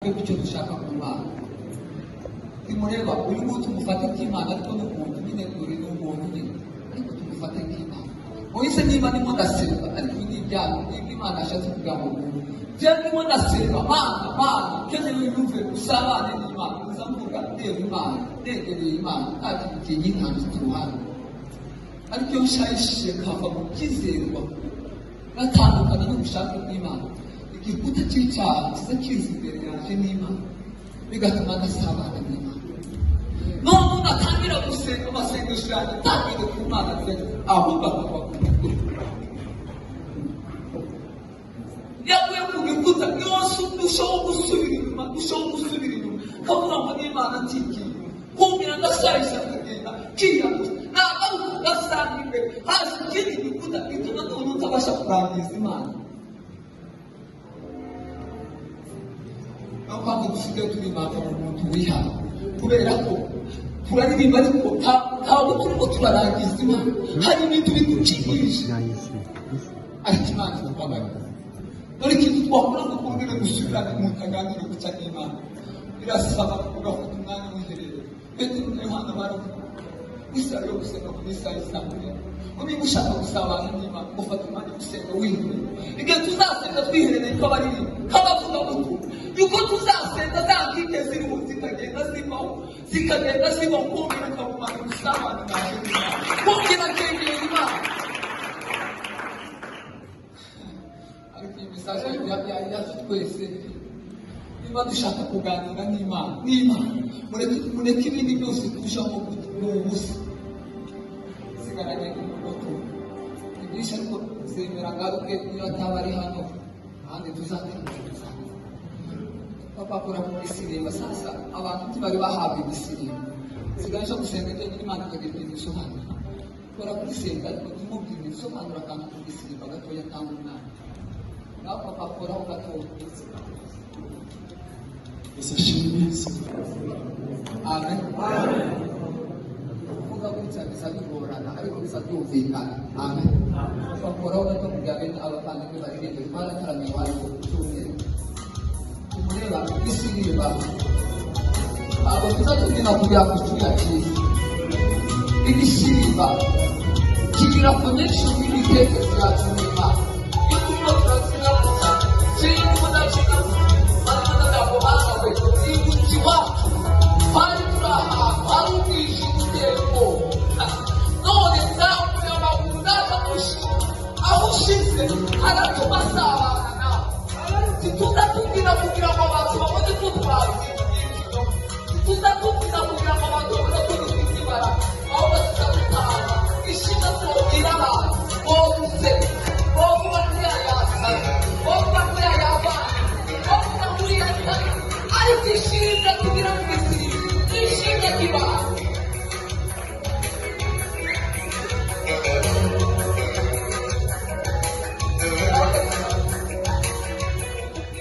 twebwe icyo dushaka ku Mana. Nimureba uyu nguyu tumufate nk'Imana ariko n'umuntu nyine uri n'umuntu nyine ariko tumufate nk'Imana. Muhise niba ndimo ndasenga ariko ibi ni ibyago nibwo Imana yashatse kugira ngo bya ndimo ndasenga Mana keneye yumve usabane n'Imana uzamuvuga ndeba Imana ndegereye Imana nta kintu kinyitanze turuhande ariko iyo ushayishije kava mu byizerwa gatandukanye n'ubushake bw'Imana igikuta cy'icyaha kiza kiza imbere yanjye n'Imana bigatuma adasabana n'Imana. None unatangira gusenga amasengesho yanjye atangire ku Mana ahubwo akava ku gikuta yaguye ku gikuta yose urushaho gusubira inyuma kavuga ngo n'Imana ntigiye kumvira ndasayisha kugenda kiyaguza ntabwo ugasanga imbere haje ikindi gikuta gituma n'umuntu utabasha kurangiza Imana. Niyo mpamvu dusigaye turirimba mu muntu wihaye kubera ko turaririmba ariko ntabwo turimo turarangiza Imana, hari ibintu biducikirije ariko Imana irababaza. Dore ikintu twakora ngo twongere gusubirana mu kaganiro guca n'Imana birasaba ugafata umwanya wiherereye. Petero na Yohana baravuga isaha yo gusenga ku isaha isanzwe ngo niba ushaka gusabana n'Imana ufata umwanya gusenga wiherereye. Igihe tuzasenga twiherereye nk'abaririmba nk'abavuga butumwa yuko tuzasenga za nkike ziriho zikagenda zibaho kumvira ukabumana gusabana nawe kumvira kengera Imana. Ariko iyi mesaje yacu twese niba dushaka kuganira n'Imana mureke ibindi byose turushaho n'ubusa sigaranye n'umugoto ibyinshi ariko zemera ngaruke niba ataba ari hano ahandi tuzatekereza. Papa akora mu gisirimba sasa abantu ntibari bahabwa igisirimba sigaje gusenga ibyo Imana ikagira ibintu bisobanura kora gusenga ariko tumubwira ibisobanura kandi mu gisirimba gatoya atanga umwana nawe papa akoraho gatoya. Amen. Kuvuga gutya bisa bigorana ariko bisa byumvikana. Amen. Bakoraho gato kugira ngo abavandimwe baririmbe twarataramiye iwacu ku cyumweru tumureba igisirimba ntabwo tuzatubwira kugira ngo tuyakire. Igisirimba kigira connection n'imitekerereze yacu n'Imana.